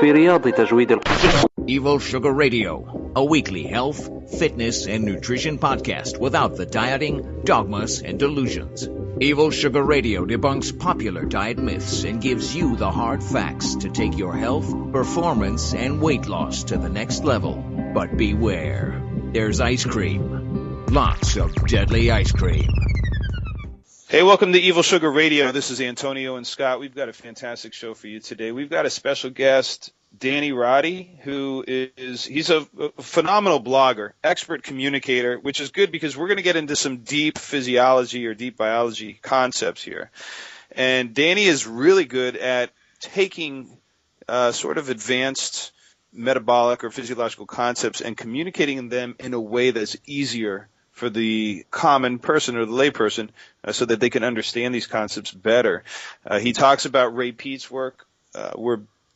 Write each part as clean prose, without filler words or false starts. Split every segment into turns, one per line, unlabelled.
في رياض تجويد
Evil Sugar Radio, a weekly health, fitness, and nutrition podcast without the dieting, dogmas, and delusions. Evil Sugar Radio debunks popular diet myths and gives you the hard facts to take your health, performance, and weight loss to the next level. But beware, there's ice cream. Lots of deadly ice cream.
Hey, welcome to Evil Sugar Radio. This is Antonio and Scott. We've got a fantastic show for you today. We've got a special guest, Danny Roddy, he's a phenomenal blogger, expert communicator, which is good because we're going to get into some deep physiology or deep biology concepts here. And Danny is really good at taking sort of advanced metabolic or physiological concepts and communicating them in a way that's easier for the common person or the layperson so that they can understand these concepts better. He talks about Ray Peat's work.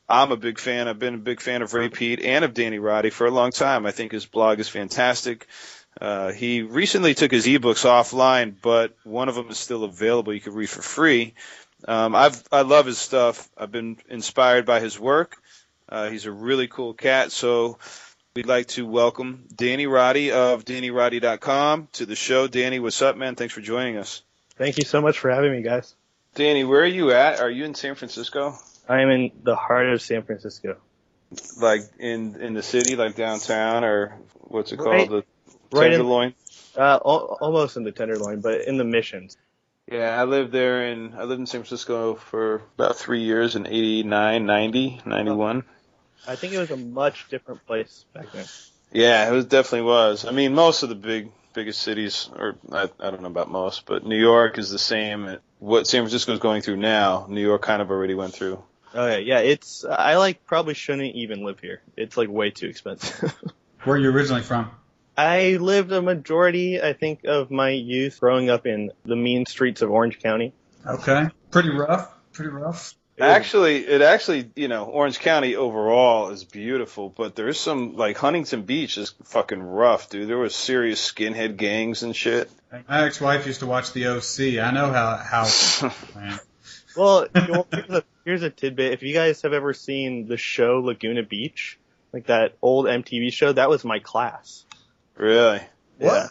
I'm a big fan. I've been a big fan of Ray Peat and of Danny Roddy for a long time. I think his blog is fantastic. He recently took his ebooks offline, but one of them is still available. You can read for free. I love his stuff. I've been inspired by his work. He's a really cool cat. So we'd like to welcome Danny Roddy of DannyRoddy.com to the show. Danny, what's up, man? Thanks for joining us.
Thank you so much for having me, guys.
Danny, where are you at? Are you in San Francisco?
I am in the heart of San Francisco.
Like in the city, like downtown, or what's it
Right,
called? The
right
Tenderloin?
Almost in the Tenderloin, but in the Missions.
Yeah, I lived in San Francisco for about 3 years in 89, 90, 91.
I think it was a much different place back then.
Yeah, it definitely was. I mean, most of the biggest cities, or I don't know about most, but New York is the same. What San Francisco is going through now, New York kind of already went through.
Oh yeah. I probably shouldn't even live here. It's like way too expensive.
Where are you originally from?
I lived a majority, I think, of my youth growing up in the mean streets of Orange County.
Okay. Pretty rough.
Actually, Orange County overall is beautiful, but there's some, like, Huntington Beach is fucking rough, dude. There was serious skinhead gangs and shit.
My ex-wife used to watch the OC. I know how man.
Well, here's a tidbit. If you guys have ever seen the show Laguna Beach, like that old MTV show, that was my class.
Really?
Yeah.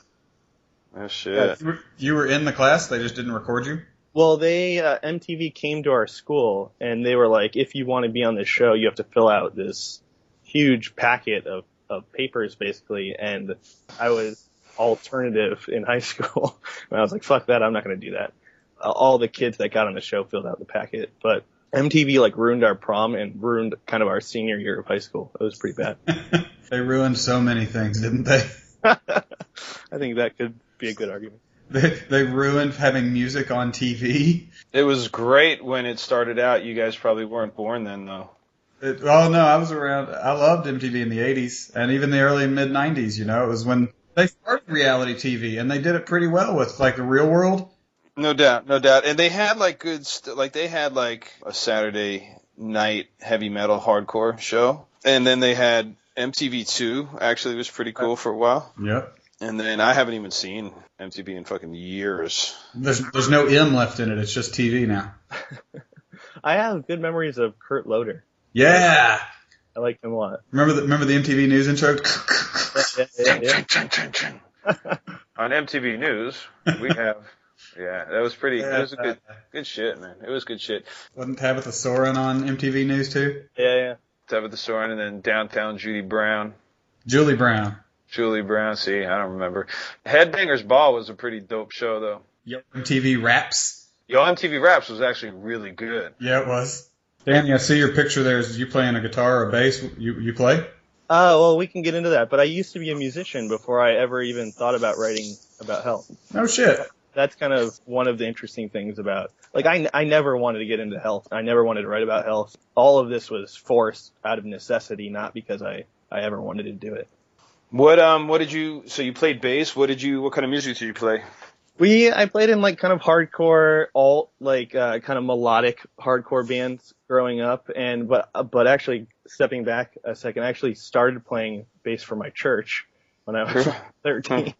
Oh, shit.
You were in the class? They just didn't record you?
Well, MTV came to our school, and they were like, if you want to be on this show, you have to fill out this huge packet of papers, basically, and I was alternative in high school. And I was like, fuck that, I'm not going to do that. All the kids that got on the show filled out the packet, but MTV, like, ruined our prom and ruined kind of our senior year of high school. It was pretty bad.
They ruined so many things, didn't they?
I think that could be a good argument.
They ruined having music on TV.
It was great when it started out. You guys probably weren't born then, though.
Oh, no, I was around. I loved MTV in the 80s and even the early mid-90s, you know. It was when they started reality TV, and they did it pretty well with, like, The Real World.
No doubt. And they had, like, they had, like, a Saturday night heavy metal hardcore show. And then they had MTV2, actually, was pretty cool for a while.
Yep.
And then I haven't even seen MTV in fucking years.
There's no M left in it. It's just TV now.
I have good memories of Kurt Loder.
Yeah.
I liked him a lot.
Remember the MTV News intro?
Yeah. On MTV News, we have... Yeah, that was pretty... That was a good shit, man. It was good shit.
Wasn't Tabitha Soren on MTV News, too?
Yeah.
Tabitha Soren, and then Downtown Julie Brown.
Julie Brown, see, I don't remember. Headbangers Ball was a pretty dope show, though. Yo MTV Raps.
Yo MTV Raps was actually really good.
Yeah, it was. Danny, I see your picture there. Is you playing a guitar or a bass? You play?
Well, we can get into that, but I used to be a musician before I ever even thought about writing about health.
Oh, shit.
That's kind of one of the interesting things about, like, I never wanted to get into health. I never wanted to write about health. All of this was forced out of necessity, not because I ever wanted to do it.
So you played bass. What kind of music did you play?
I played in, like, kind of hardcore, kind of melodic hardcore bands growing up, but actually, stepping back a second, I actually started playing bass for my church when I was 13.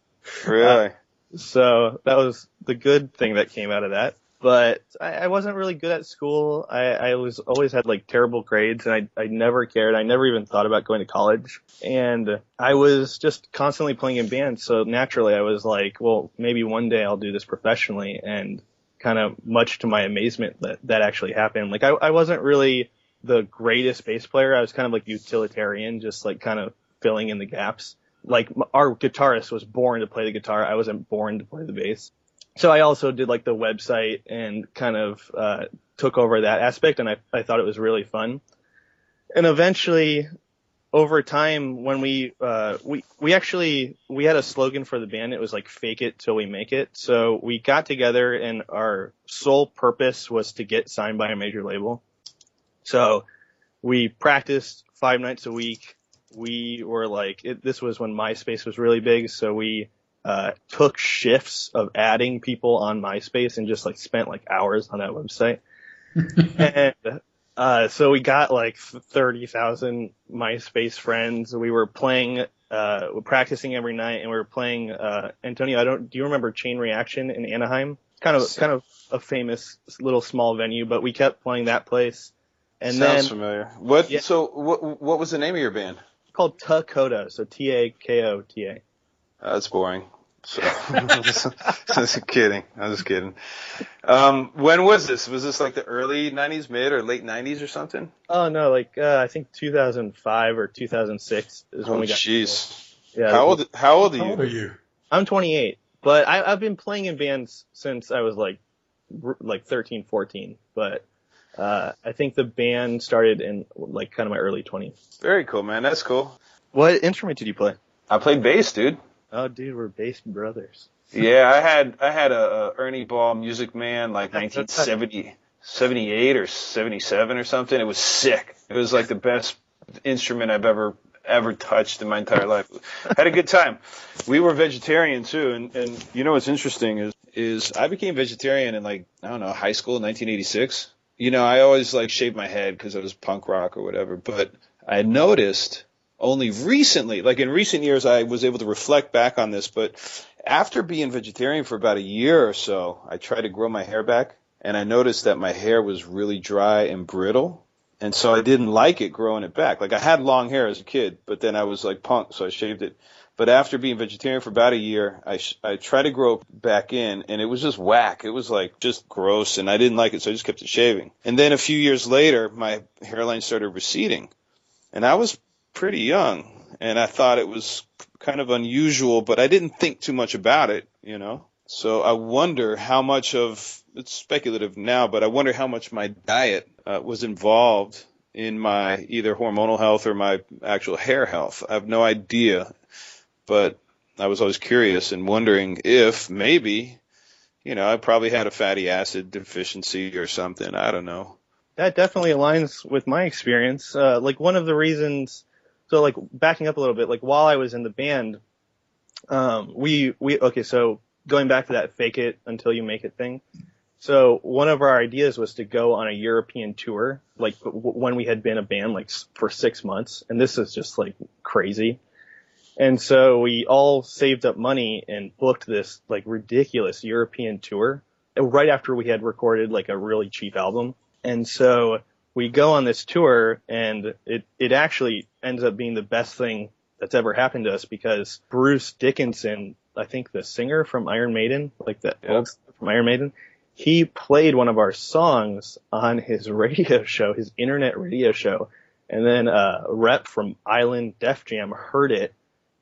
Really?
So that was the good thing that came out of that. but I wasn't really good at school. I was always had like terrible grades, and I never cared. I never even thought about going to college. And I was just constantly playing in bands. So naturally I was like, well, maybe one day I'll do this professionally. And kind of much to my amazement that actually happened. Like I wasn't really the greatest bass player. I was kind of like utilitarian, just like kind of filling in the gaps. Like our guitarist was born to play the guitar. I wasn't born to play the bass. So I also did like the website and kind of took over that aspect, and I thought it was really fun. And eventually, over time, when we had a slogan for the band. It was like "Fake it till we make it." So we got together, and our sole purpose was to get signed by a major label. So we practiced 5 nights a week. We were like, this was when MySpace was really big, so we took shifts of adding people on MySpace and just like spent like hours on that website. And so we got like 30,000 MySpace friends. We were playing, practicing every night, and we were playing, Antonio, do you remember Chain Reaction in Anaheim? Kind of a famous little small venue, but we kept playing that place. And
Sounds familiar. So what was the name of your band?
Called Takota, so Takota.
That's boring. So, I'm just kidding. When was this? Was this like the early 90s, mid or late 90s or something?
Oh, no, like, I think 2005 or 2006 is when we got.
Jeez.
Yeah.
How old are you?
How old are you?
I'm 28, but I've been playing in bands since I was like 13, 14, but, I think the band started in like kind of my early 20s.
Very cool, man. That's cool.
What instrument did you play?
I played bass, dude.
Oh, dude, we're bass brothers.
Yeah, I had a Ernie Ball Music Man, like 1978 or 77 or something. It was sick. It was like the best instrument I've ever touched in my entire life. Had a good time. We were vegetarian too, and you know what's interesting is I became vegetarian in like, I don't know, high school in 1986. You know, I always like shaved my head because I was punk rock or whatever, but I noticed only recently, like in recent years, I was able to reflect back on this, but after being vegetarian for about a year or so, I tried to grow my hair back, and I noticed that my hair was really dry and brittle, and so I didn't like it growing it back. Like I had long hair as a kid, but then I was like punk, so I shaved it. But after being vegetarian for about a year, I tried to grow back in, and it was just whack. It was like just gross, and I didn't like it, so I just kept it shaving. And then a few years later, my hairline started receding, and I was pretty young, and I thought it was kind of unusual, but I didn't think too much about it, you know. So I wonder how much of, it's speculative now, but I wonder how much my diet was involved in my either hormonal health or my actual hair health. I have no idea. But I was always curious and wondering if maybe, you know, I probably had a fatty acid deficiency or something. I don't know.
That definitely aligns with my experience. Like one of the reasons, so like backing up a little bit, like while I was in the band, so going back to that fake it until you make it thing. So one of our ideas was to go on a European tour, like when we had been a band like for 6 months. And this is just like crazy. And so we all saved up money and booked this like ridiculous European tour right after we had recorded like a really cheap album. And so we go on this tour, and it actually ends up being the best thing that's ever happened to us, because Bruce Dickinson, I think the singer from Iron Maiden, like the old from Iron Maiden, he played one of our songs on his radio show, his internet radio show. And then a rep from Island Def Jam heard it.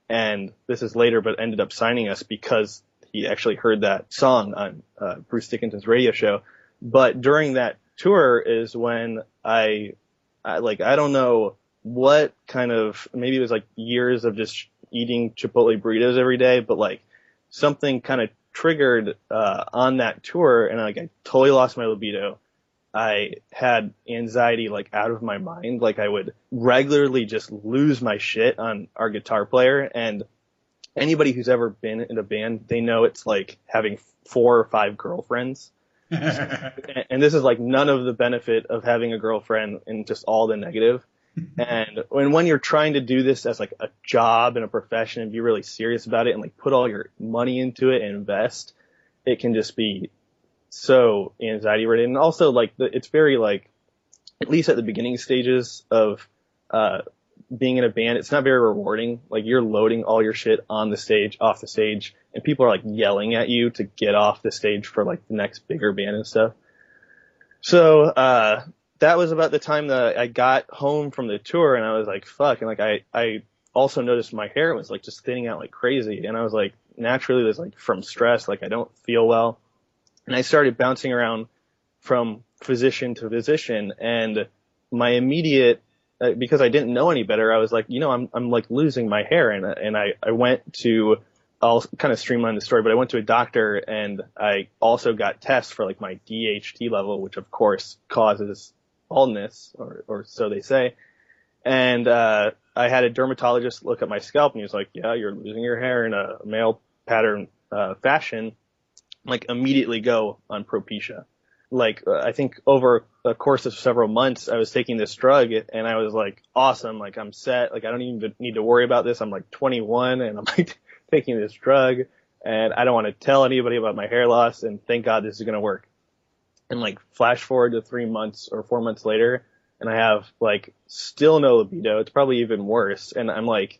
And this is later, but ended up signing us because he actually heard that song on Bruce Dickinson's radio show. But during that tour is when I don't know what kind of, maybe it was like years of just eating Chipotle burritos every day, but like something kind of triggered on that tour, and I totally lost my libido. I had anxiety like out of my mind. Like I would regularly just lose my shit on our guitar player. And anybody who's ever been in a band, they know it's like having 4 or 5 girlfriends. And this is like none of the benefit of having a girlfriend and just all the negative. And when you're trying to do this as like a job and a profession and be really serious about it and like put all your money into it and invest, it can just be so anxiety ridden. And also like it's very like, at least at the beginning stages of being in a band, it's not very rewarding. Like you're loading all your shit on the stage, off the stage, and people are like yelling at you to get off the stage for like the next bigger band and stuff. So that was about the time that I got home from the tour, and I was like, fuck. And like I also noticed my hair was like just thinning out like crazy, and I was like, naturally this like from stress, like I don't feel well. And I started bouncing around from physician to physician, and my immediate, because I didn't know any better, I was like, I'm like losing my hair. And I went to, I'll kind of streamline the story, but I went to a doctor, and I also got tests for like my DHT level, which of course causes baldness, or so they say. And I had a dermatologist look at my scalp, and he was like, yeah, you're losing your hair in a male pattern fashion. Like immediately go on Propecia. Like I think over a course of several months, I was taking this drug, and I was like, awesome, like I'm set, like I don't even need to worry about this. I'm like 21, and I'm like taking this drug, and I don't want to tell anybody about my hair loss, and thank God this is going to work. And like flash forward to 3 months or 4 months later, and I have like still no libido. It's probably even worse. And I'm like,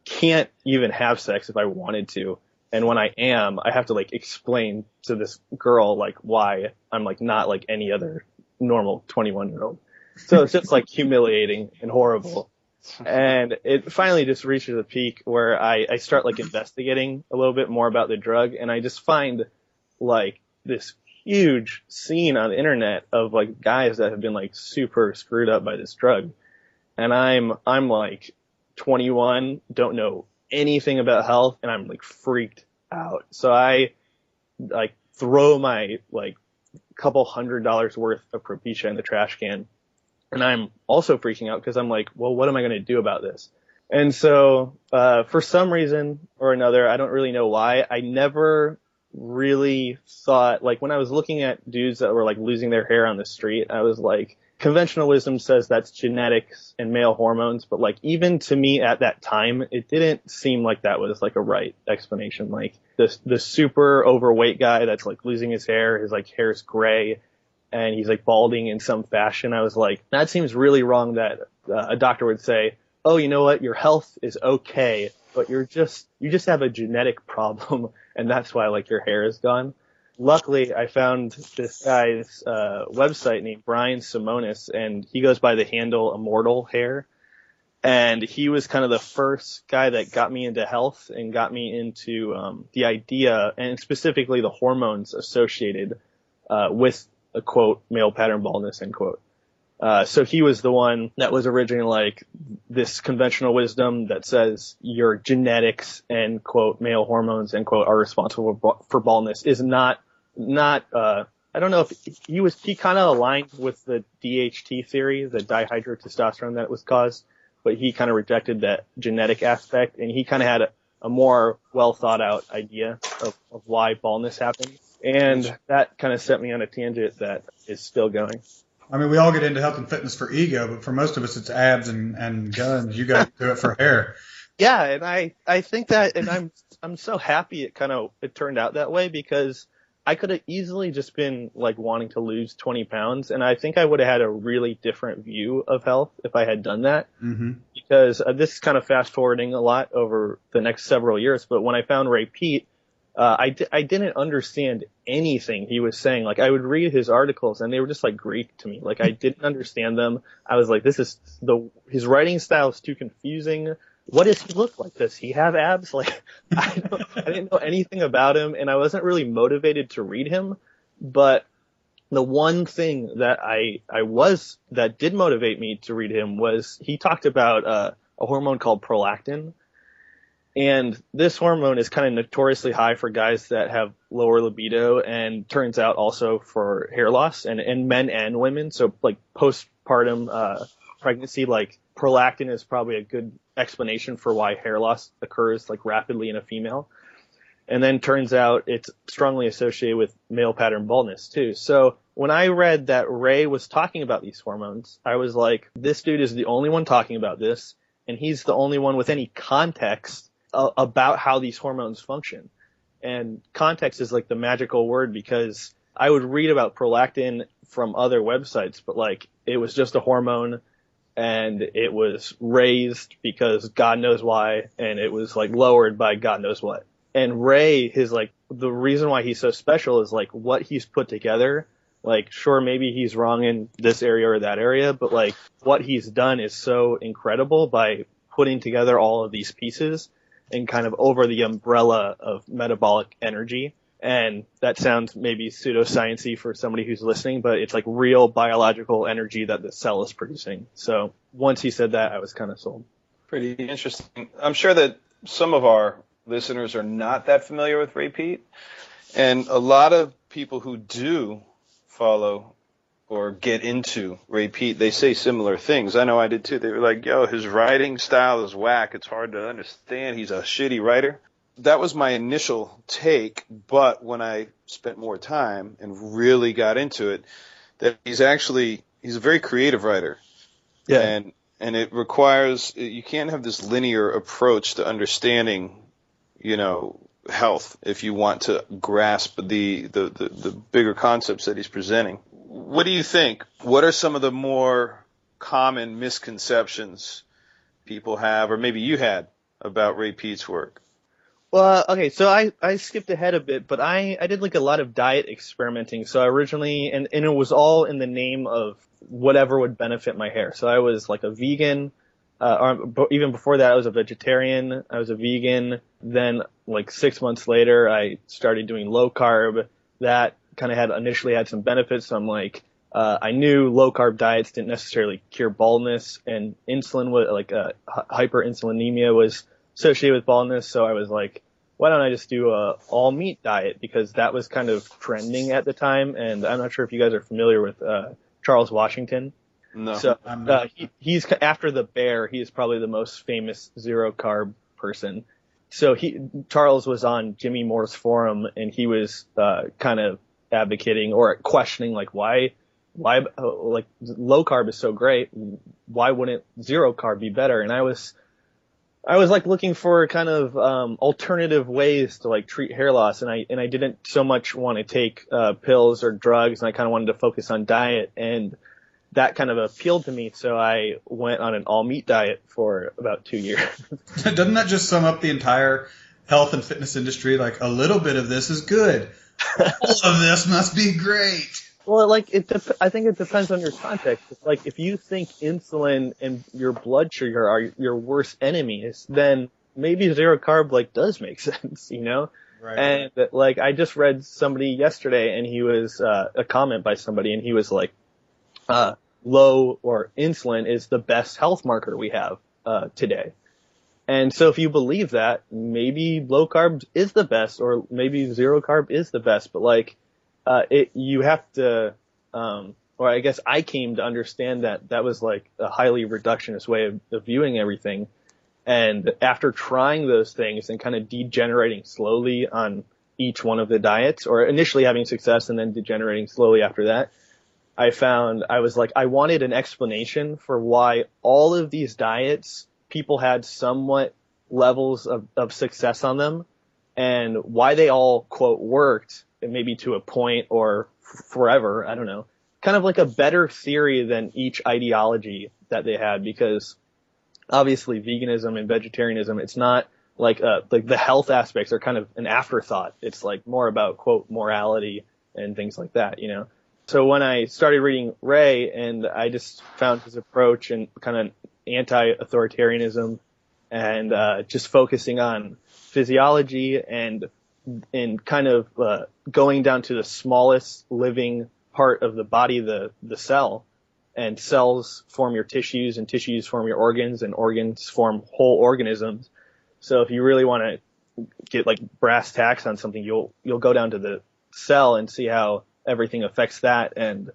can't even have sex if I wanted to. And when I am, I have to like explain to this girl like why I'm like not like any other normal 21-year-old. So it's just like humiliating and horrible. And it finally just reaches a peak where I start like investigating a little bit more about the drug, and I just find like this huge scene on the internet of like guys that have been like super screwed up by this drug. And I'm like 21, don't know anything about health, and I'm like freaked out. So I like throw my like couple $100 worth of Propecia in the trash can. And I'm also freaking out because I'm like, well, what am I going to do about this? And so, for some reason or another, I don't really know why, I never really thought, like when I was looking at dudes that were like losing their hair on the street, I was like, conventional wisdom says that's genetics and male hormones. But like, even to me at that time, it didn't seem like that was like a right explanation. Like the super overweight guy that's like losing his hair, his like hair's gray, and he's like balding in some fashion. I was like, that seems really wrong that a doctor would say, oh, you know what, your health is okay, but you just have a genetic problem, and that's why like your hair is gone. Luckily, I found this guy's website named Brian Simonis, and he goes by the handle Immortal Hair. And he was kind of the first guy that got me into health and got me into the idea, and specifically the hormones associated with a quote, male pattern baldness, end quote. So he was the one that was originally like this conventional wisdom that says your genetics and quote, male hormones, end quote, are responsible for baldness is not, I don't know if he kind of aligned with the DHT theory, the dihydrotestosterone that was caused, but he kind of rejected that genetic aspect, and he kind of had a more well thought out idea of why baldness happens. And that kind of set me on a tangent that is still going.
I mean, we all get into health and fitness for ego, but for most of us, it's abs and guns. You got to do it for hair.
Yeah, and I think that, and I'm so happy it turned out that way, because I could have easily just been like wanting to lose 20 pounds, and I think I would have had a really different view of health if I had done that. Mm-hmm. Because this is kind of fast forwarding a lot over the next several years, but when I found Ray Peat, I didn't understand anything he was saying. Like I would read his articles and they were just like Greek to me. Like I didn't understand them. I was like, his writing style is too confusing. What does he look like? Does he have abs? Like I didn't know anything about him, and I wasn't really motivated to read him. But the one thing that did motivate me to read him was he talked about a hormone called prolactin. And this hormone is kind of notoriously high for guys that have lower libido, and turns out also for hair loss and men and women. So like postpartum pregnancy, like prolactin is probably a good explanation for why hair loss occurs like rapidly in a female. And then turns out it's strongly associated with male pattern baldness too. So when I read that Ray was talking about these hormones, I was like, this dude is the only one talking about this, and he's the only one with any context about how these hormones function. And context is like the magical word, because I would read about prolactin from other websites, but like it was just a hormone and it was raised because God knows why, and it was like lowered by God knows what. And Ray, the reason why he's so special is like what he's put together. Like, sure, maybe he's wrong in this area or that area, but like what he's done is so incredible by putting together all of these pieces and kind of over the umbrella of metabolic energy. And that sounds maybe pseudoscience-y for somebody who's listening, but it's like real biological energy that the cell is producing. So once he said that, I was kind of sold.
Pretty interesting. I'm sure that some of our listeners are not that familiar with Ray Peat, and a lot of people who do follow or get into Ray Peat, they say similar things. I know I did too. They were like, yo, his writing style is whack. It's hard to understand. He's a shitty writer. That was my initial take, but when I spent more time and really got into it, that he's a very creative writer.
Yeah.
And it requires, you can't have this linear approach to understanding, health if you want to grasp the bigger concepts that he's presenting. What do you think? What are some of the more common misconceptions people have, or maybe you had, about Ray Peat's work?
Well, okay, so I skipped ahead a bit, but I did like a lot of diet experimenting. So I originally, and it was all in the name of whatever would benefit my hair. So I was like a vegan, or even before that I was a vegetarian, I was a vegan. Then like 6 months later I started doing low carb. That kind of initially had some benefits. So I'm like, I knew low carb diets didn't necessarily cure baldness, and insulin was like, hyperinsulinemia was associated with baldness. So I was like, why don't I just do a all meat diet? Because that was kind of trending at the time. And I'm not sure if you guys are familiar with Charles Washington.
No.
So he's after the bear. He is probably the most famous zero carb person. So Charles was on Jimmy Moore's forum, and he was kind of advocating or questioning like why like low carb is so great. Why wouldn't zero carb be better? And I was like looking for kind of alternative ways to like treat hair loss, and I didn't so much want to take pills or drugs, and I kind of wanted to focus on diet, and that kind of appealed to me. So I went on an all meat diet for about 2 years.
Doesn't that just sum up the entire health and fitness industry? Like, a little bit of this is good. All of this must be great.
Well, like I think it depends on your context. It's like if you think insulin and your blood sugar are your worst enemies, then maybe zero carb like does make sense, Right. And like I just read somebody yesterday, and he was a comment by somebody, and he was like, low or insulin is the best health marker we have today. And so if you believe that, maybe low carb is the best, or maybe zero carb is the best, but like you have to, or I guess I came to understand that was like a highly reductionist way of viewing everything. And after trying those things and kind of degenerating slowly on each one of the diets, or initially having success and then degenerating slowly after that, I was like, I wanted an explanation for why all of these diets, people had somewhat levels of success on them, and why they all, quote, worked, maybe to a point or forever, I don't know. Kind of like a better theory than each ideology that they had, because obviously veganism and vegetarianism, it's not like the health aspects are kind of an afterthought. It's like more about, quote, morality and things like that, So when I started reading Ray, and I just found his approach and kind of anti-authoritarianism, and just focusing on physiology and kind of going down to the smallest living part of the body, the cell, and cells form your tissues, and tissues form your organs, and organs form whole organisms. So if you really want to get like brass tacks on something, you'll go down to the cell and see how everything affects that, and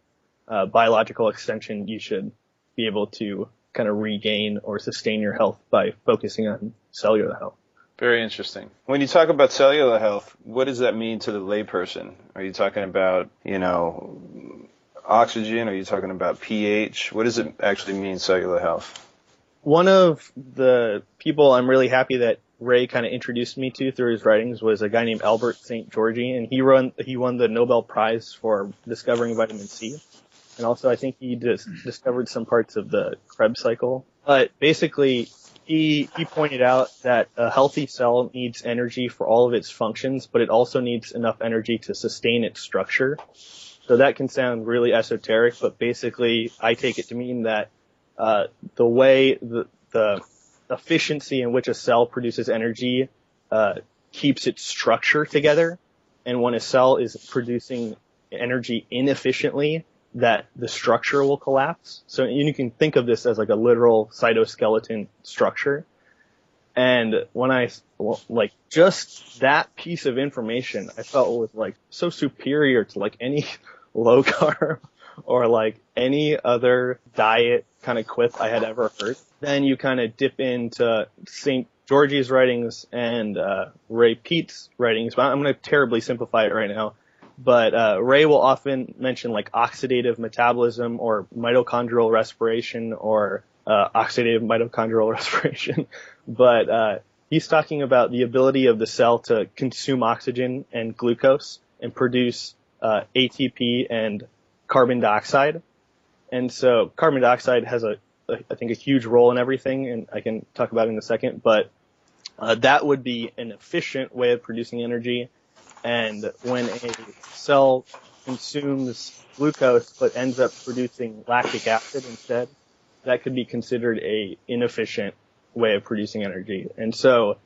biological extension, you should be able to kind of regain or sustain your health by focusing on cellular health.
Very interesting. When you talk about cellular health, what does that mean to the layperson? Are you talking about, oxygen? Are you talking about pH? What does it actually mean, cellular health?
One of the people I'm really happy that Ray kind of introduced me to through his writings was a guy named Albert Szent-Györgyi, and he won the Nobel Prize for discovering vitamin C. And also I think he discovered some parts of the Krebs cycle. But basically, he pointed out that a healthy cell needs energy for all of its functions, but it also needs enough energy to sustain its structure. So that can sound really esoteric, but basically I take it to mean that the way the efficiency in which a cell produces energy keeps its structure together. And when a cell is producing energy inefficiently, that the structure will collapse. So you can think of this as like a literal cytoskeleton structure. And when just that piece of information, I felt was like so superior to like any low carb or like any other diet kind of quip I had ever heard. Then you kind of dip into Szent-Györgyi's writings and Ray Peat's writings. But I'm going to terribly simplify it right now. But Ray will often mention like oxidative metabolism or mitochondrial respiration or oxidative mitochondrial respiration. But he's talking about the ability of the cell to consume oxygen and glucose and produce ATP and carbon dioxide. And so carbon dioxide has I think a huge role in everything, and I can talk about it in a second. But that would be an efficient way of producing energy. And when a cell consumes glucose but ends up producing lactic acid instead, that could be considered a inefficient way of producing energy. And so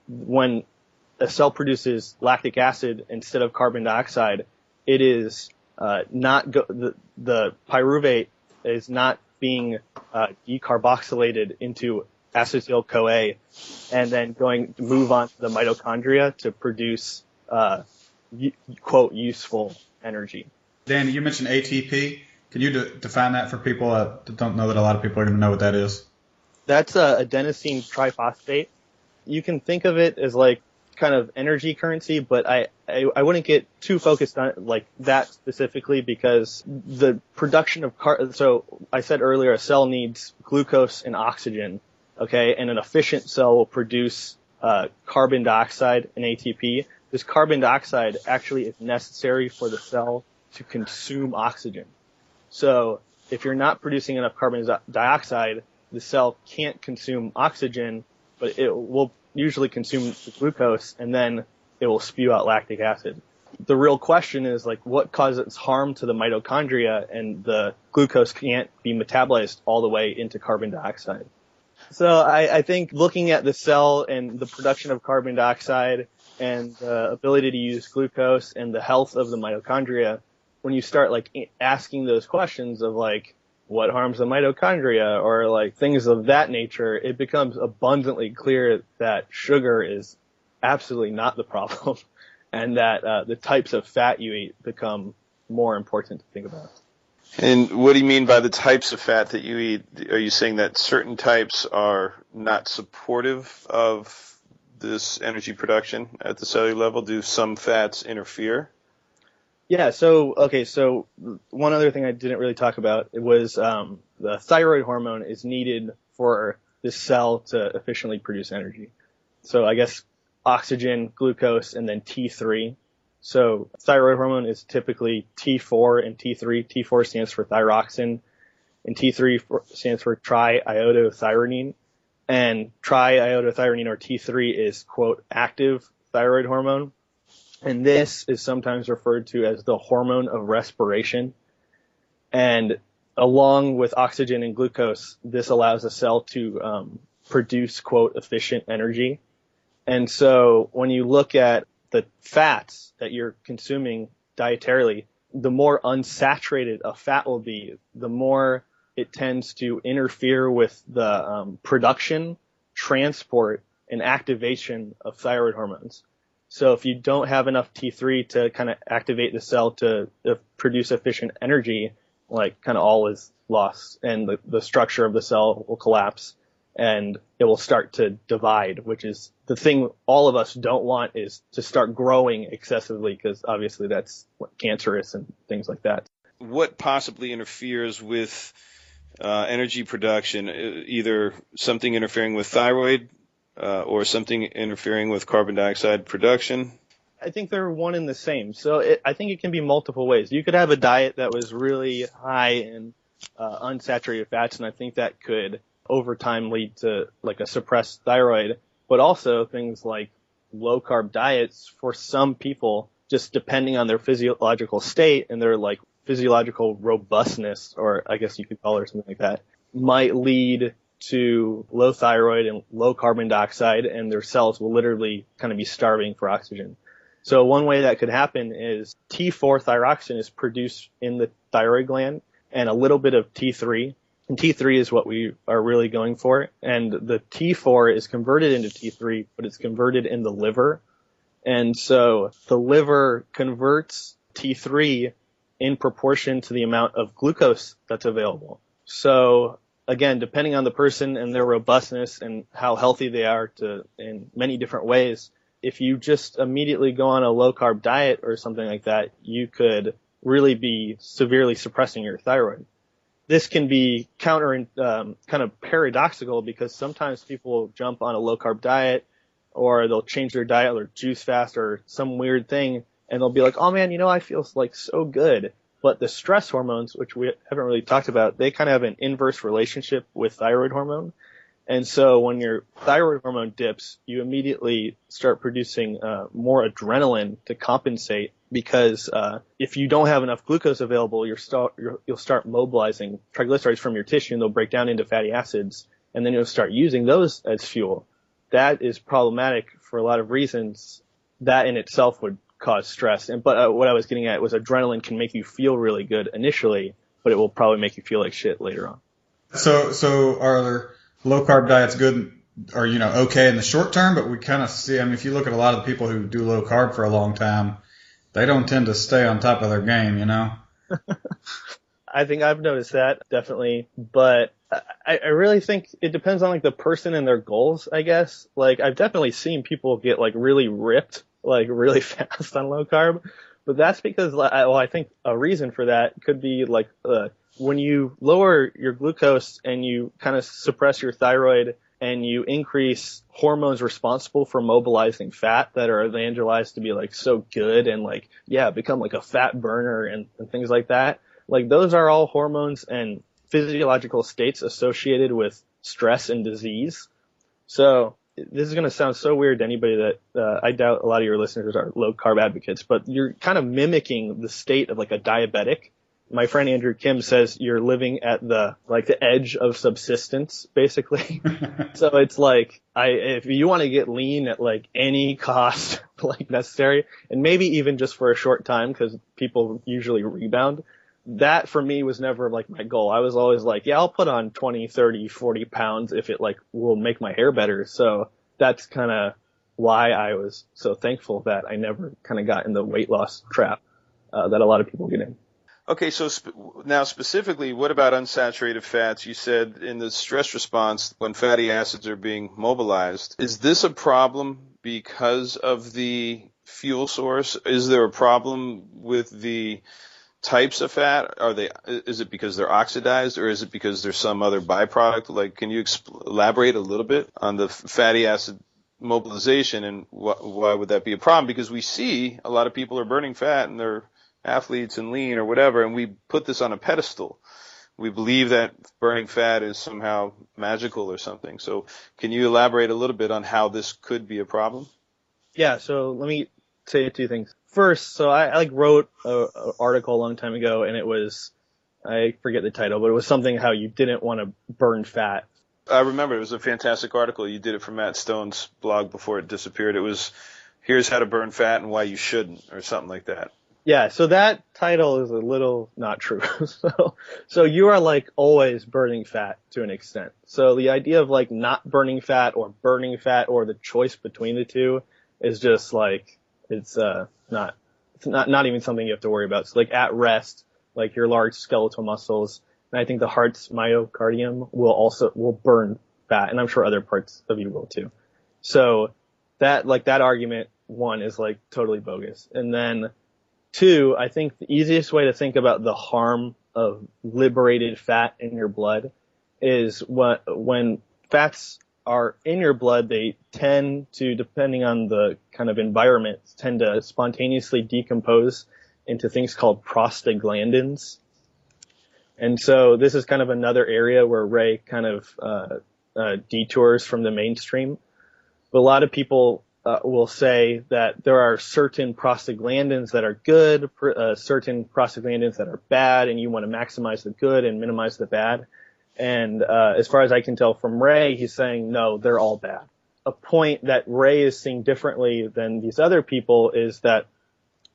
when a cell produces lactic acid instead of carbon dioxide, it is the pyruvate is not being decarboxylated into acetyl-CoA and then going to move on to the mitochondria to produce quote useful energy.
Danny, you mentioned ATP. Can you define that for people that don't know that a lot of people are going to know what that is?
That's adenosine triphosphate. You can think of it as like kind of energy currency, but I wouldn't get too focused on it like that specifically because the production of so I said earlier a cell needs glucose and oxygen, okay, and an efficient cell will produce carbon dioxide and ATP. This carbon dioxide actually is necessary for the cell to consume oxygen. So if you're not producing enough carbon dioxide, the cell can't consume oxygen, but it will usually consume the glucose and then it will spew out lactic acid. The real question is like what causes harm to the mitochondria, and the glucose can't be metabolized all the way into carbon dioxide. So I think looking at the cell and the production of carbon dioxide and the ability to use glucose and the health of the mitochondria, when you start like asking those questions of like what harms the mitochondria or like things of that nature, it becomes abundantly clear that sugar is absolutely not the problem and that the types of fat you eat become more important to think about.
And what do you mean by the types of fat that you eat? Are you saying that certain types are not supportive of this energy production at the cellular level? Do some fats interfere?
Yeah, so one other thing I didn't really talk about was the thyroid hormone is needed for this cell to efficiently produce energy. So I guess oxygen, glucose, and then T3. So thyroid hormone is typically T4 and T3. T4 stands for thyroxine, and T3 stands for triiodothyronine. And triiodothyronine, or T3, is, quote, active thyroid hormone. And this is sometimes referred to as the hormone of respiration. And along with oxygen and glucose, this allows a cell to produce, quote, efficient energy. And so when you look at the fats that you're consuming dietarily, the more unsaturated a fat will be, the more it tends to interfere with the production, transport, and activation of thyroid hormones. So if you don't have enough T3 to kind of activate the cell to produce efficient energy, like kind of all is lost, and the structure of the cell will collapse and it will start to divide, which is the thing all of us don't want, is to start growing excessively, because obviously that's cancerous and things like that.
What possibly interferes with energy production? Either something interfering with thyroid or something interfering with carbon dioxide production?
I think they're one and the same. So I think it can be multiple ways. You could have a diet that was really high in unsaturated fats, and I think that could over time lead to like a suppressed thyroid, but also things like low carb diets for some people, just depending on their physiological state and their like physiological robustness, or I guess you could call it or something like that, might lead to low thyroid and low carbon dioxide, and their cells will literally kind of be starving for oxygen. So one way that could happen is T4 thyroxine is produced in the thyroid gland and a little bit of T3. And T3 is what we are really going for. And the T4 is converted into T3, but it's converted in the liver. And so the liver converts T3 in proportion to the amount of glucose that's available. So again, depending on the person and their robustness and how healthy they are in many different ways, if you just immediately go on a low carb diet or something like that, you could really be severely suppressing your thyroid. This can be kind of paradoxical, because sometimes people jump on a low carb diet, or they'll change their diet or juice fast or some weird thing, and they'll be like, oh man, I feel like so good. But the stress hormones, which we haven't really talked about, they kind of have an inverse relationship with thyroid hormone. And so when your thyroid hormone dips, you immediately start producing more adrenaline to compensate, because if you don't have enough glucose available, you'll start mobilizing triglycerides from your tissue, and they'll break down into fatty acids, and then you'll start using those as fuel. That is problematic for a lot of reasons. That in itself would cause stress. But what I was getting at was adrenaline can make you feel really good initially, but it will probably make you feel like shit later on.
So are there low carb diets good or, okay in the short term? But we kind of see, if you look at a lot of the people who do low carb for a long time, they don't tend to stay on top of their game,
I think I've noticed that, definitely. But I really think it depends on like the person and their goals, I guess. Like I've definitely seen people get like really ripped, like really fast on low carb. But that's because, I think a reason for that could be like, when you lower your glucose and you kind of suppress your thyroid and you increase hormones responsible for mobilizing fat that are evangelized to be like so good and like, yeah, become like a fat burner and things like that. Like those are all hormones and physiological states associated with stress and disease. So this is going to sound so weird to anybody that I doubt a lot of your listeners are low carb advocates, but you're kind of mimicking the state of like a diabetic. My friend Andrew Kim says you're living at the edge of subsistence, basically. So it's like, if you want to get lean at like any cost like necessary, and maybe even just for a short time, because people usually rebound, that for me was never like my goal. I was always like, yeah, I'll put on 20, 30, 40 pounds if it like will make my hair better. So that's kind of why I was so thankful that I never kind of got in the weight loss trap that a lot of people get in.
Okay, so now specifically, what about unsaturated fats? You said in the stress response, when fatty acids are being mobilized, is this a problem because of the fuel source? Is there a problem with the types of fat? Is it because they're oxidized, or is it because there's some other byproduct? Like, can you elaborate a little bit on the fatty acid mobilization, and why would that be a problem? Because we see a lot of people are burning fat and they're athletes and lean or whatever, and we put this on a pedestal. We believe that burning fat is somehow magical or something. So can you elaborate a little bit on how this could be a problem?
Yeah, so let me say two things. First, so I wrote an article a long time ago, and it was, I forget the title, but it was something how you didn't want to burn fat.
I remember it was a fantastic article. You did it for Matt Stone's blog before it disappeared. It was, here's how to burn fat and why you shouldn't, or something like that.
Yeah, so that title is a little not true. So you are like always burning fat to an extent. So the idea of like not burning fat or the choice between the two is just like, it's not even something you have to worry about. So like at rest, like your large skeletal muscles, and I think the heart's myocardium will burn fat, and I'm sure other parts of you will too. So that argument, one, is like totally bogus. And then two, I think the easiest way to think about the harm of liberated fat in your blood is when fats are in your blood, they tend to, depending on the kind of environment, tend to spontaneously decompose into things called prostaglandins. And so this is kind of another area where Ray kind of detours from the mainstream. But a lot of people will say that there are certain prostaglandins that are good, certain prostaglandins that are bad, and you want to maximize the good and minimize the bad. And as far as I can tell from Ray, he's saying, no, they're all bad. A point that Ray is seeing differently than these other people is that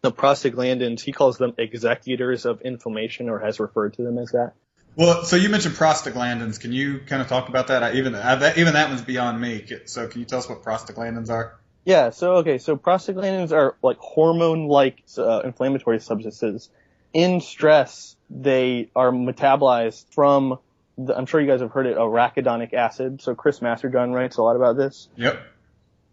the prostaglandins, he calls them executors of inflammation, or has referred to them as that.
Well, so you mentioned prostaglandins. Can you kind of talk about that? Even that one's beyond me. So can you tell us what prostaglandins are?
Yeah, so prostaglandins are like hormone-like inflammatory substances. In stress, they are metabolized from, I'm sure you guys have heard it, arachidonic acid. So Chris Masterjohn writes a lot about this.
Yep.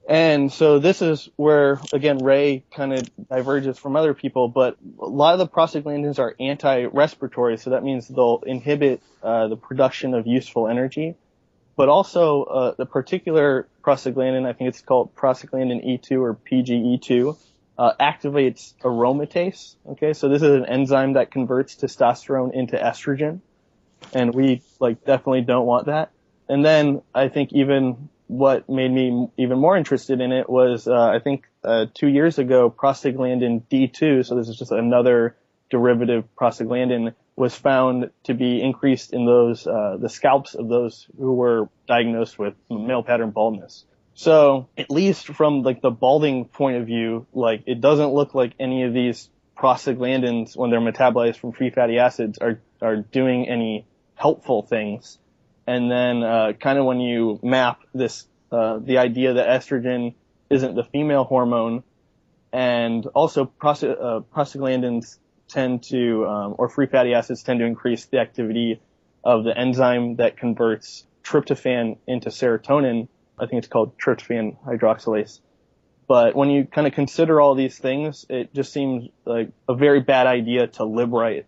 And so this is where, again, Ray kind of diverges from other people, but a lot of the prostaglandins are anti-respiratory, so that means they'll inhibit the production of useful energy. But also, the particular prostaglandin, I think it's called prostaglandin E2 or PGE2, activates aromatase. Okay, so this is an enzyme that converts testosterone into estrogen, and we definitely don't want that. And then I think even what made me even more interested in it was, I think 2 years ago, prostaglandin D2, so this is just another derivative prostaglandin, was found to be increased in those, the scalps of those who were diagnosed with male pattern baldness. So at least from the balding point of view, it doesn't look like any of these prostaglandins, when they're metabolized from free fatty acids, are doing any helpful things. And then, kind of when you map this, the idea that estrogen isn't the female hormone, and also prostaglandins tend to, or free fatty acids tend to increase the activity of the enzyme that converts tryptophan into serotonin. I think it's called tryptophan hydroxylase. But when you kind of consider all these things, it just seems like a very bad idea to liberate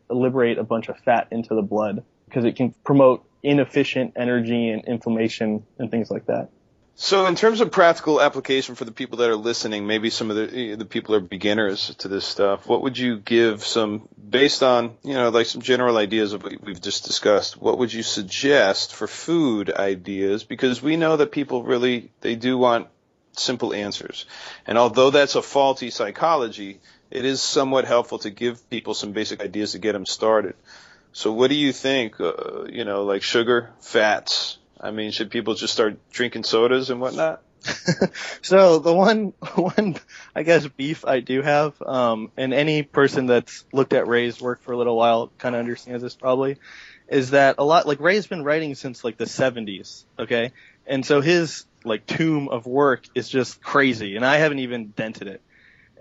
a bunch of fat into the blood, because it can promote inefficient energy and inflammation and things like that.
So in terms of practical application for the people that are listening, maybe some of the people are beginners to this stuff, what would you give some, based on, some general ideas of what we've just discussed, what would you suggest for food ideas? Because we know that people really, they do want simple answers. And although that's a faulty psychology, it is somewhat helpful to give people some basic ideas to get them started. So what do you think, like sugar, fats? I mean, should people just start drinking sodas and whatnot?
So the one, I guess, beef I do have, and any person that's looked at Ray's work for a little while kind of understands this probably, is that a lot, Ray's been writing since the 70s, okay? And so his, tomb of work is just crazy, and I haven't even dented it.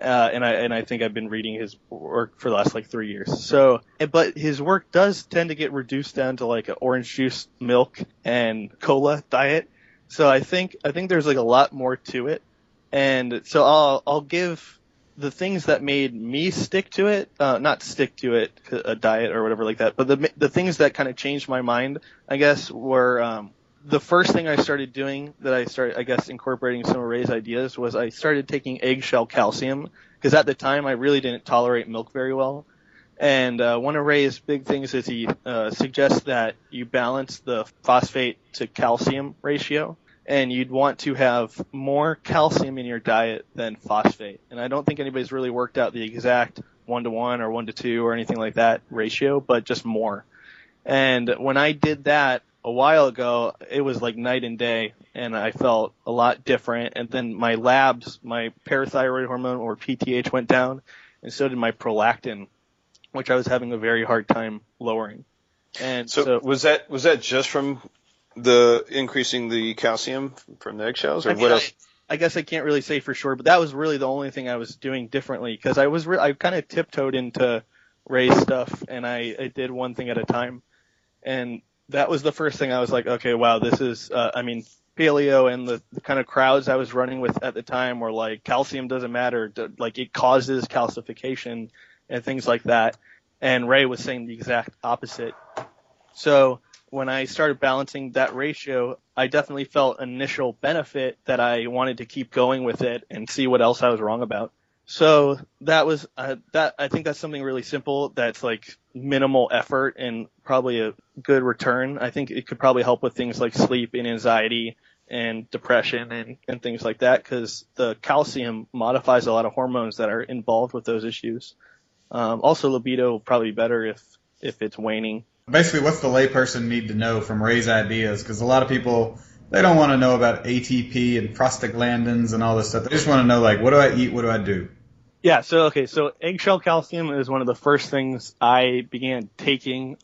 And I think I've been reading his work for the last 3 years. So, but his work does tend to get reduced down to an orange juice, milk, and cola diet. So I think there's a lot more to it. And so I'll give the things that made me stick to it, not stick to it, a diet or whatever like that, but the things that kind of changed my mind, I guess, were, the first thing I started doing that I started, I guess, incorporating some of Ray's ideas was I started taking Eggshell Calcium, because at the time I really didn't tolerate milk very well. And one of Ray's big things is he suggests that you balance the phosphate to calcium ratio, and you'd want to have more calcium in your diet than phosphate. And I don't think anybody's really worked out the exact 1-to-1 or 1-to-2 or anything like that ratio, but just more. And when I did that a while ago, it was night and day, and I felt a lot different. And then my labs, my parathyroid hormone, or PTH, went down, and so did my prolactin, which I was having a very hard time lowering. And so
was that just from the increasing the calcium from the eggshells, or what else?
I guess I can't really say for sure, but that was really the only thing I was doing differently, because I kind of tiptoed into Ray's stuff, and I did one thing at a time. And that was the first thing I was like, okay, wow, this is, paleo and the kind of crowds I was running with at the time were calcium doesn't matter, it causes calcification and things like that. And Ray was saying the exact opposite. So when I started balancing that ratio, I definitely felt initial benefit that I wanted to keep going with it and see what else I was wrong about. So that was that. I think that's something really simple that's like minimal effort and probably a good return. I think it could probably help with things like sleep and anxiety and depression and things like that, because the calcium modifies a lot of hormones that are involved with those issues. Also, libido will probably be better if it's waning.
Basically, what's the layperson need to know from Ray's ideas? Because a lot of people, they don't want to know about ATP and prostaglandins and all this stuff. They just want to know, like, what do I eat? What do I do?
Yeah, so eggshell calcium is one of the first things I began taking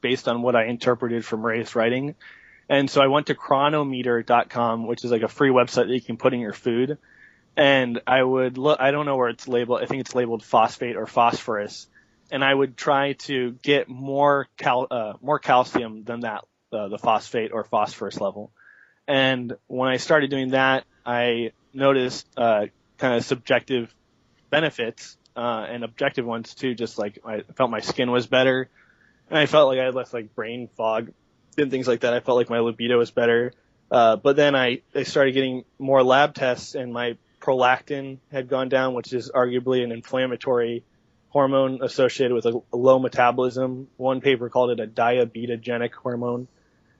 based on what I interpreted from Ray's writing. And so I went to chronometer.com, which is like a free website that you can put in your food. And I would look, I don't know where it's labeled. I think it's labeled phosphate or phosphorus. And I would try to get more calcium than that, the phosphate or phosphorus level. And when I started doing that, I noticed kind of subjective benefits and objective ones too. Just like I felt my skin was better, and I felt like I had less like brain fog and things like that. I felt like my libido was better. But then I started getting more lab tests, and my prolactin had gone down, which is arguably an inflammatory hormone associated with a low metabolism. One paper called it a diabetogenic hormone.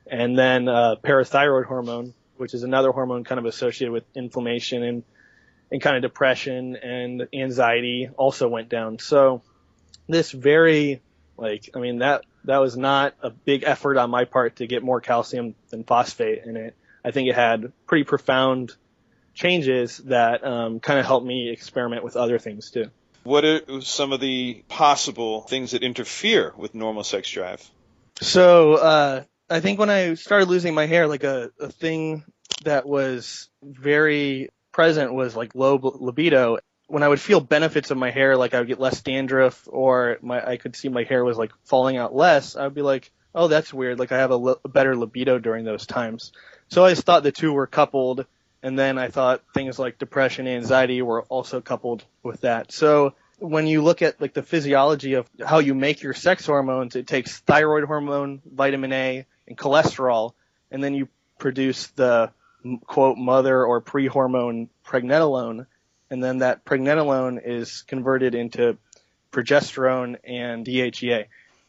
And then parathyroid hormone, which is another hormone kind of associated with inflammation and kind of depression and anxiety, also went down. So this very, that was not a big effort on my part to get more calcium than phosphate in it. I think it had pretty profound changes that kind of helped me experiment with other things too.
What are some of the possible things that interfere with normal sex drive?
So I think when I started losing my hair, like a thing that was very present was like low libido. When I would feel benefits of my hair, like I would get less dandruff, or I could see my hair was like falling out less, I would be like, oh, that's weird. Like I have a better libido during those times. So I just thought the two were coupled. And then I thought things like depression and anxiety were also coupled with that. So when you look at like the physiology of how you make your sex hormones, it takes thyroid hormone, vitamin A, and cholesterol, and then you produce the quote mother or pre-hormone pregnenolone, and then that pregnenolone is converted into progesterone and DHEA.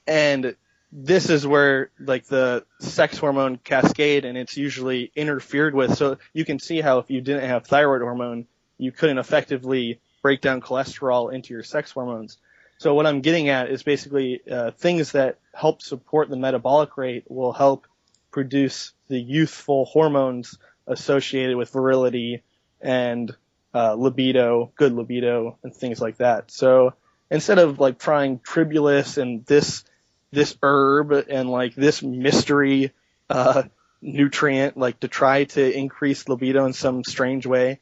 And this is where like the sex hormone cascade, and it's usually interfered with. So you can see how if you didn't have thyroid hormone, you couldn't effectively break down cholesterol into your sex hormones. So what I'm getting at is basically things that help support the metabolic rate will help produce the youthful hormones associated with virility and libido, good libido, and things like that. So instead of like trying tribulus and this herb and like this mystery nutrient, like to try to increase libido in some strange way,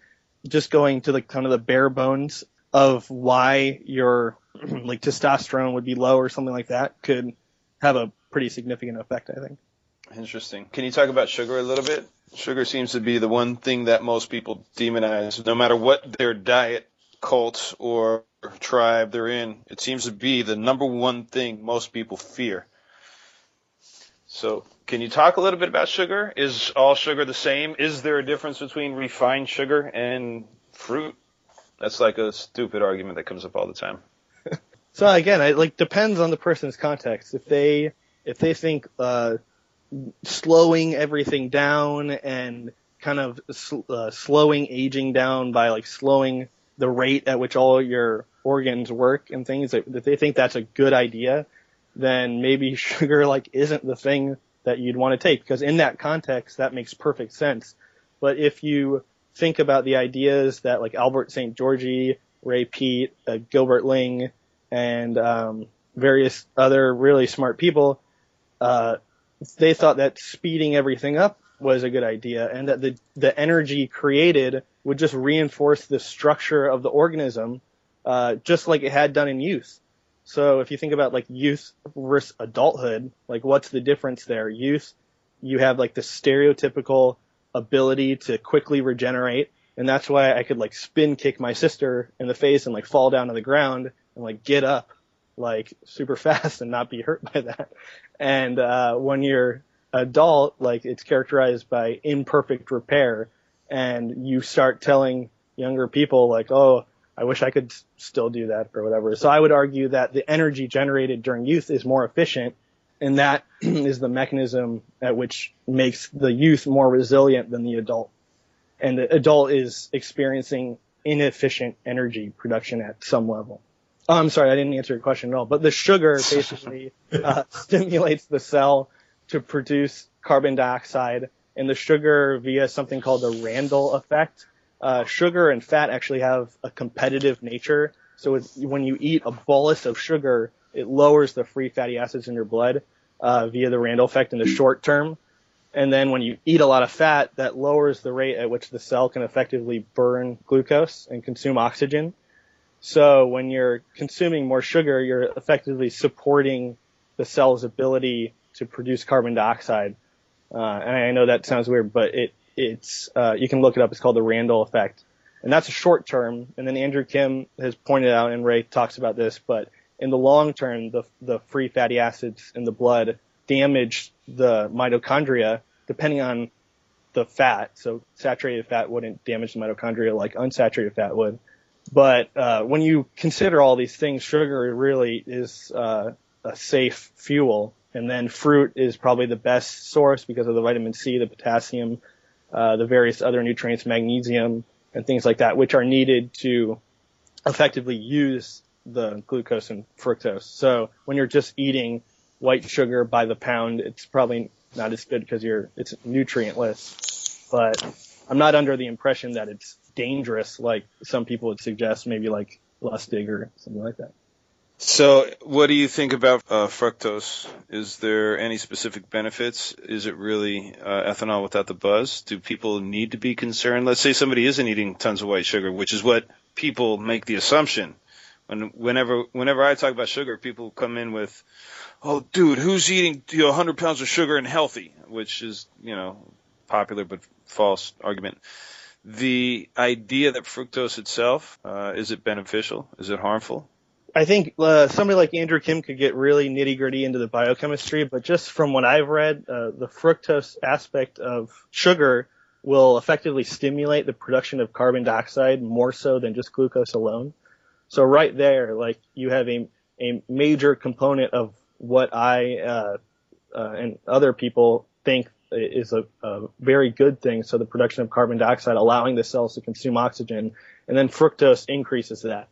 just going to like kind of the bare bones of why your like testosterone would be low or something like that could have a pretty significant effect, I think.
Interesting. Can you talk about sugar a little bit? Sugar seems to be the one thing that most people demonize, no matter what their diet, cult, or tribe they're in. It seems to be the number one thing most people fear. So can you talk a little bit about sugar? Is all sugar the same? Is there a difference between refined sugar and fruit? That's like a stupid argument that comes up all the time.
So again, it like depends on the person's context. If they think slowing everything down and kind of slowing aging down by like slowing the rate at which all your organs work and things, that they think that's a good idea, then maybe sugar like isn't the thing that you'd want to take, because in that context that makes perfect sense. But if you think about the ideas that like Albert Szent-Györgyi, Ray Peat, Gilbert Ling, and various other really smart people, they thought that speeding everything up was a good idea, and that the energy created would just reinforce the structure of the organism, just like it had done in youth. So if you think about like youth versus adulthood, like what's the difference there? Youth, you have like the stereotypical ability to quickly regenerate, and that's why I could like spin kick my sister in the face and like fall down to the ground and like get up like super fast and not be hurt by that. And when you're adult, like, it's characterized by imperfect repair, and you start telling younger people, like, oh, I wish I could still do that or whatever. So I would argue that the energy generated during youth is more efficient, and that is the mechanism at which makes the youth more resilient than the adult. And the adult is experiencing inefficient energy production at some level. Oh, I'm sorry, I didn't answer your question at all. But the sugar basically stimulates the cell to produce carbon dioxide, and the sugar via something called the Randall effect. Sugar and fat actually have a competitive nature. So when you eat a bolus of sugar, it lowers the free fatty acids in your blood via the Randall effect in the short term. And then when you eat a lot of fat, that lowers the rate at which the cell can effectively burn glucose and consume oxygen. So when you're consuming more sugar, you're effectively supporting the cell's ability to produce carbon dioxide. And I know that sounds weird, but it's you can look it up. It's called the Randall effect. And that's a short term. And then Andrew Kim has pointed out, and Ray talks about this, but in the long term, the free fatty acids in the blood damage the mitochondria depending on the fat. So saturated fat wouldn't damage the mitochondria like unsaturated fat would. But when you consider all these things, sugar really is a safe fuel. And then fruit is probably the best source because of the vitamin C, the potassium, the various other nutrients, magnesium, and things like that, which are needed to effectively use the glucose and fructose. So when you're just eating white sugar by the pound, it's probably not as good because it's nutrientless. But I'm not under the impression that it's dangerous like some people would suggest, maybe like Lustig or something like that.
So what do you think about fructose? Is there any specific benefits? Is it really ethanol without the buzz? Do people need to be concerned? Let's say somebody isn't eating tons of white sugar, which is what people make the assumption. Whenever I talk about sugar, people come in with, oh, dude, who's eating 100 pounds of sugar and healthy? Which is, popular but false argument. The idea that fructose itself, is it beneficial? Is it harmful?
I think somebody like Andrew Kim could get really nitty-gritty into the biochemistry, but just from what I've read, the fructose aspect of sugar will effectively stimulate the production of carbon dioxide more so than just glucose alone. So right there, like, you have a major component of what I and other people think is a very good thing. So the production of carbon dioxide, allowing the cells to consume oxygen, and then fructose increases that.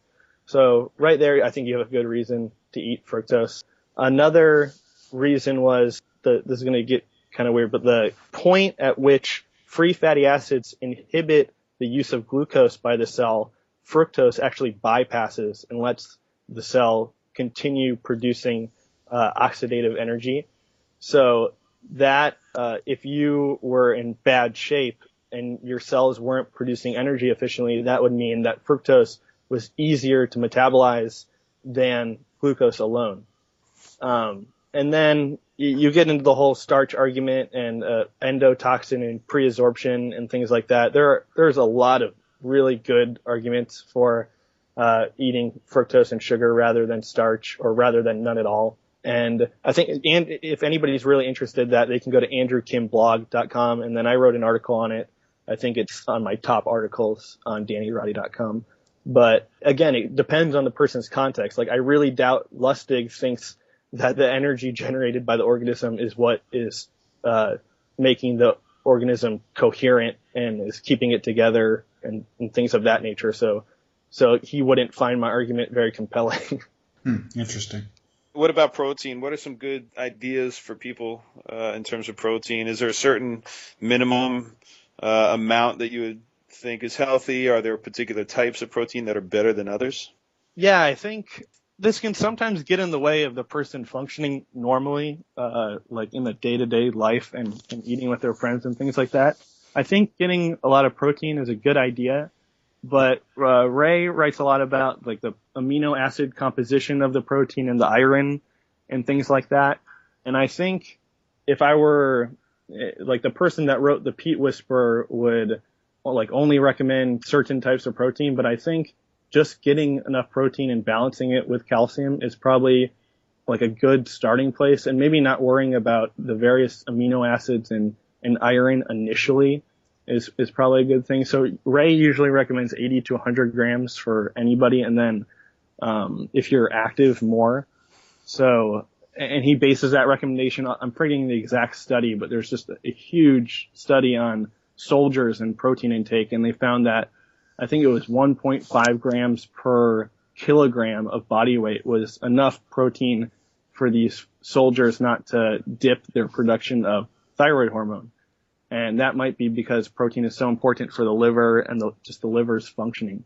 So right there, I think you have a good reason to eat fructose. Another reason was this is going to get kind of weird, but the point at which free fatty acids inhibit the use of glucose by the cell, fructose actually bypasses and lets the cell continue producing oxidative energy. So that if you were in bad shape and your cells weren't producing energy efficiently, that would mean that fructose was easier to metabolize than glucose alone. And then you get into the whole starch argument and endotoxin and preabsorption and things like that. There's a lot of really good arguments for eating fructose and sugar rather than starch, or rather than none at all. And I think, and if anybody's really interested, that they can go to andrewkimblog.com, and then I wrote an article on it. I think it's on my top articles on DannyRoddy.com. But again, it depends on the person's context. Like, I really doubt Lustig thinks that the energy generated by the organism is what is making the organism coherent and is keeping it together and things of that nature. So he wouldn't find my argument very compelling.
Interesting.
What about protein? What are some good ideas for people in terms of protein? Is there a certain minimum amount that you would think is healthy? Are there particular types of protein that are better than others?
Yeah, I think this can sometimes get in the way of the person functioning normally, like in the day-to-day life and eating with their friends and things like that. I think getting a lot of protein is a good idea, but Ray writes a lot about like the amino acid composition of the protein and the iron and things like that. And I think if I were like the person that wrote the Peat Whisperer would like only recommend certain types of protein, but I think just getting enough protein and balancing it with calcium is probably like a good starting place, and maybe not worrying about the various amino acids and iron initially is probably a good thing. So Ray usually recommends 80 to 100 grams for anybody, and then if you're active, more. So, and he bases that recommendation on, I'm forgetting the exact study, but there's just a huge study on soldiers and protein intake, and they found that I think it was 1.5 grams per kilogram of body weight was enough protein for these soldiers not to dip their production of thyroid hormone. And that might be because protein is so important for the liver and just the liver's functioning.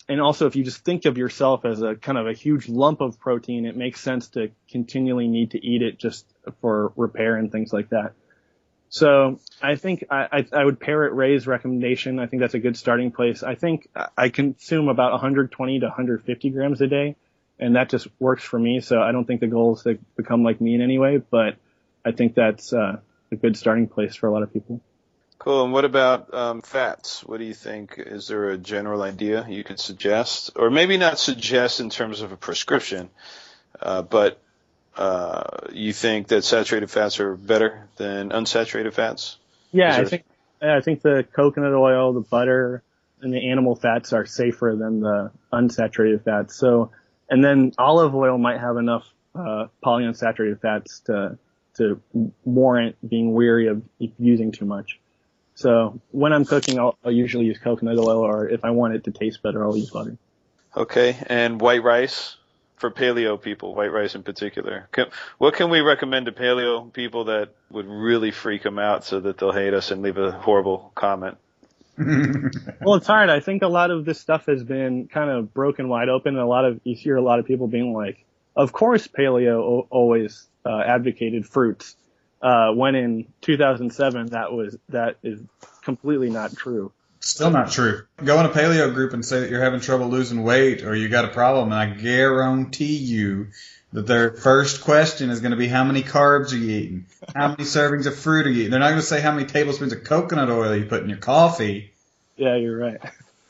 And also, if you just think of yourself as a kind of a huge lump of protein, it makes sense to continually need to eat it just for repair and things like that. So I think I would parrot Ray's recommendation. I think that's a good starting place. I think I consume about 120 to 150 grams a day, and that just works for me. So I don't think the goal is to become like me in any way, but I think that's a good starting place for a lot of people.
Cool. And what about fats? What do you think? Is there a general idea you could suggest? Or maybe not suggest in terms of a prescription, but you think that saturated fats are better than unsaturated fats?
Yeah, I think the coconut oil, the butter, and the animal fats are safer than the unsaturated fats. So, and then olive oil might have enough polyunsaturated fats to warrant being wary of using too much. So when I'm cooking, I'll usually use coconut oil, or if I want it to taste better, I'll use butter.
Okay, and white rice for paleo people, white rice in particular. What can we recommend to paleo people that would really freak them out so that they'll hate us and leave a horrible comment?
Well, it's hard. I think a lot of this stuff has been kind of broken wide open. You hear a lot of people being like, of course paleo always advocated fruits. When in 2007, that is completely not true.
Still not true. Go in a paleo group and say that you're having trouble losing weight or you got a problem, and I guarantee you that their first question is going to be, how many carbs are you eating? How many servings of fruit are you eating? They're not going to say how many tablespoons of coconut oil you put in your coffee.
Yeah, you're right.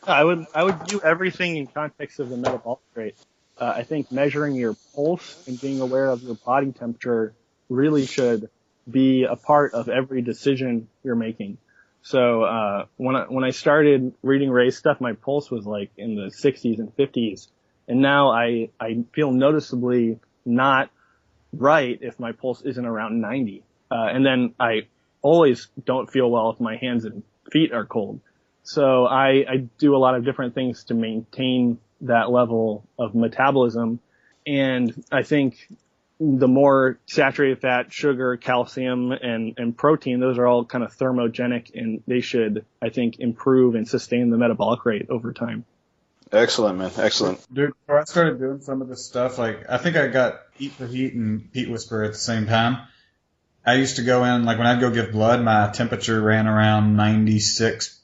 I would view everything in context of the metabolic rate. I think measuring your pulse and being aware of your body temperature really should be a part of every decision you're making. So when I started reading Ray's stuff, my pulse was like in the 60s and 50s, and now I feel noticeably not right if my pulse isn't around 90. And then I always don't feel well if my hands and feet are cold. So I do a lot of different things to maintain that level of metabolism, and I think the more saturated fat, sugar, calcium, and protein, those are all kind of thermogenic, and they should, I think, improve and sustain the metabolic rate over time.
Excellent, man. Excellent.
Dude, before I started doing some of this stuff, like, I think I got Eat for Heat and Peat Whisperer at the same time. I used to go in, like, when I'd go give blood, my temperature ran around 96,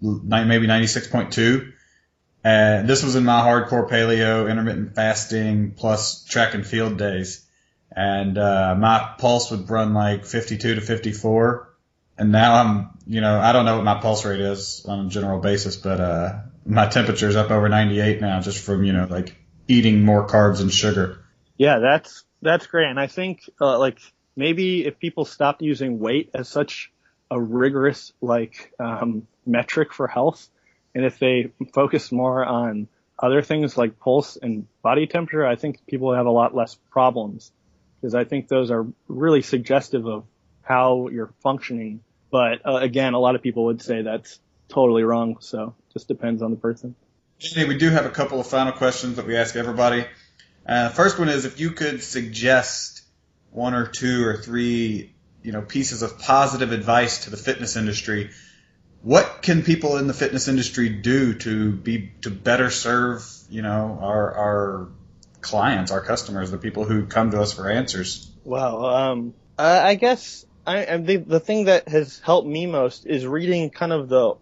maybe 96.2. And this was in my hardcore paleo, intermittent fasting, plus track and field days. And my pulse would run like 52 to 54. And now I don't know what my pulse rate is on a general basis, but my temperature's up over 98 now just from, like eating more carbs and sugar.
Yeah, that's great. And I think maybe if people stopped using weight as such a rigorous metric for health, and if they focus more on other things like pulse and body temperature, I think people would have a lot less problems. Because I think those are really suggestive of how you're functioning. But again, a lot of people would say that's totally wrong. So it just depends on the person.
Andy, we do have a couple of final questions that we ask everybody. First one is, if you could suggest one or two or three, pieces of positive advice to the fitness industry, what can people in the fitness industry do to better serve, our clients, our customers, the people who come to us for answers?
Well, I guess the thing that has helped me most is reading kind of the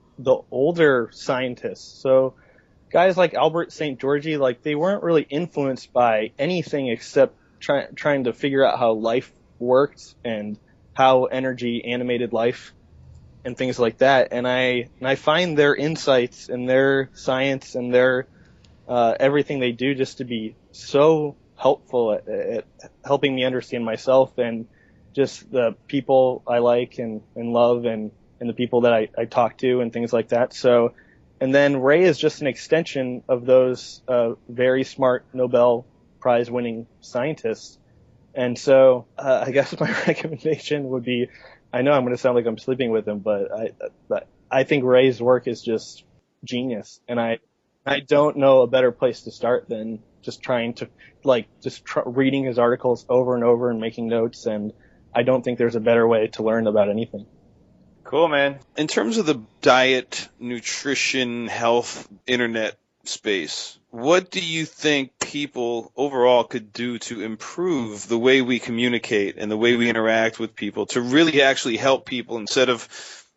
older scientists. So guys like Szent-Györgyi, they weren't really influenced by anything except trying to figure out how life worked and how energy animated life and things like that. And I find their insights and their science and their everything they do just to be so helpful at helping me understand myself and just the people I like and love and the people that I talk to and things like that. So, and then Ray is just an extension of those very smart Nobel Prize winning scientists. And so I guess my recommendation would be, I know I'm going to sound like I'm sleeping with him, but I think Ray's work is just genius. And I don't know a better place to start than just trying to reading his articles over and over and making notes. And I don't think there's a better way to learn about anything.
Cool, man. In terms of the diet, nutrition, health, internet space, what do you think people overall could do to improve the way we communicate and the way we interact with people to really actually help people instead of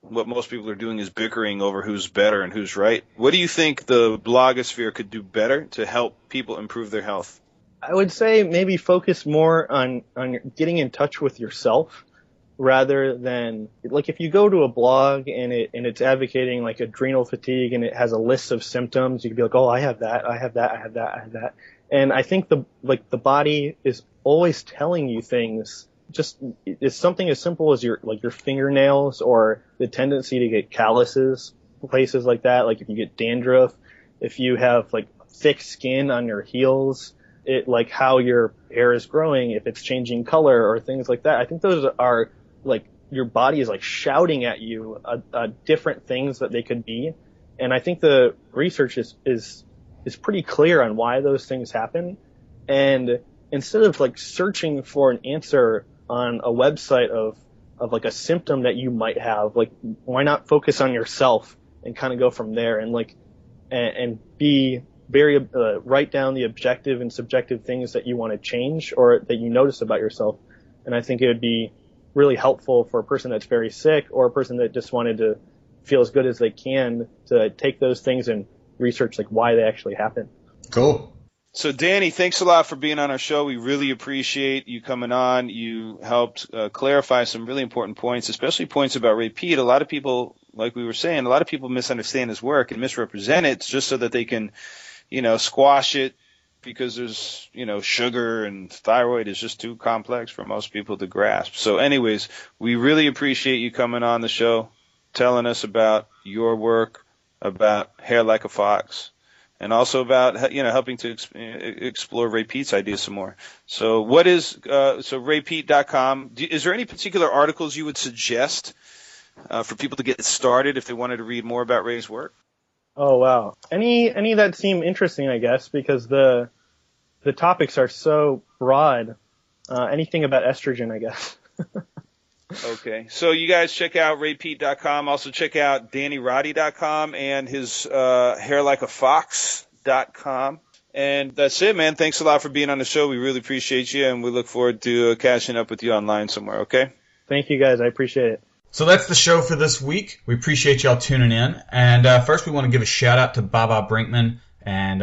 what most people are doing is bickering over who's better and who's right? What do you think the blogosphere could do better to help people improve their health?
I would say maybe focus more on getting in touch with yourself rather than, like, if you go to a blog and it's advocating like adrenal fatigue and it has a list of symptoms, you can be like, oh, I have that, I have that, I have that, I have that. And I think the body is always telling you things. Just, it's something as simple as your fingernails or the tendency to get calluses, places like that. Like if you get dandruff, if you have like thick skin on your heels, like how your hair is growing, if it's changing color or things like that. I think those are like your body is like shouting at you different things that they could be. And I think the research is pretty clear on why those things happen. And instead of like searching for an answer on a website of like a symptom that you might have, like why not focus on yourself and kind of go from there and be very write down the objective and subjective things that you want to change or that you notice about yourself. And I think it would be really helpful for a person that's very sick or a person that just wanted to feel as good as they can to take those things and research like why they actually happen.
Cool.
So, Danny, thanks a lot for being on our show. We really appreciate you coming on. You helped clarify some really important points, especially points about Ray Peat. A lot of people, like we were saying, a lot of people misunderstand his work and misrepresent it just so that they can, squash it because there's, sugar and thyroid is just too complex for most people to grasp. So anyways, we really appreciate you coming on the show, telling us about your work, about Hair Like a Fox, and also about, helping to explore Ray Peat's ideas some more. So what is, raypeat.com. Is there any particular articles you would suggest for people to get started if they wanted to read more about Ray's work?
Oh, wow. Any that seem interesting, I guess, because the topics are so broad. Anything about estrogen, I guess.
Okay. So you guys check out raypeat.com. Also check out DannyRoddy.com and his hairlikeafox.com. And that's it, man. Thanks a lot for being on the show. We really appreciate you, and we look forward to catching up with you online somewhere, okay?
Thank you, guys. I appreciate it.
So that's the show for this week. We appreciate y'all tuning in. And first we want to give a shout-out to Baba Brinkman and,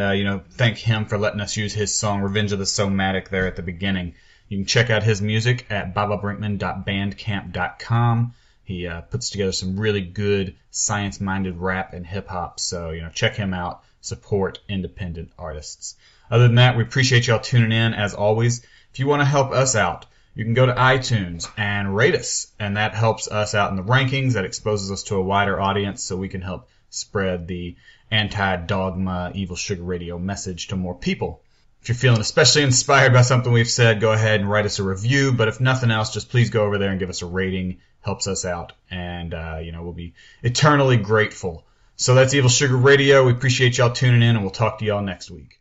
thank him for letting us use his song Revenge of the Somatic there at the beginning. You can check out his music at bababrinkman.bandcamp.com. He puts together some really good science-minded rap and hip-hop. So, check him out. Support independent artists. Other than that, we appreciate y'all tuning in as always. If you want to help us out, you can go to iTunes and rate us, and that helps us out in the rankings. That exposes us to a wider audience so we can help spread the anti-Dogma Evil Sugar Radio message to more people. If you're feeling especially inspired by something we've said, go ahead and write us a review. But if nothing else, just please go over there and give us a rating. Helps us out, and we'll be eternally grateful. So that's Evil Sugar Radio. We appreciate y'all tuning in, and we'll talk to y'all next week.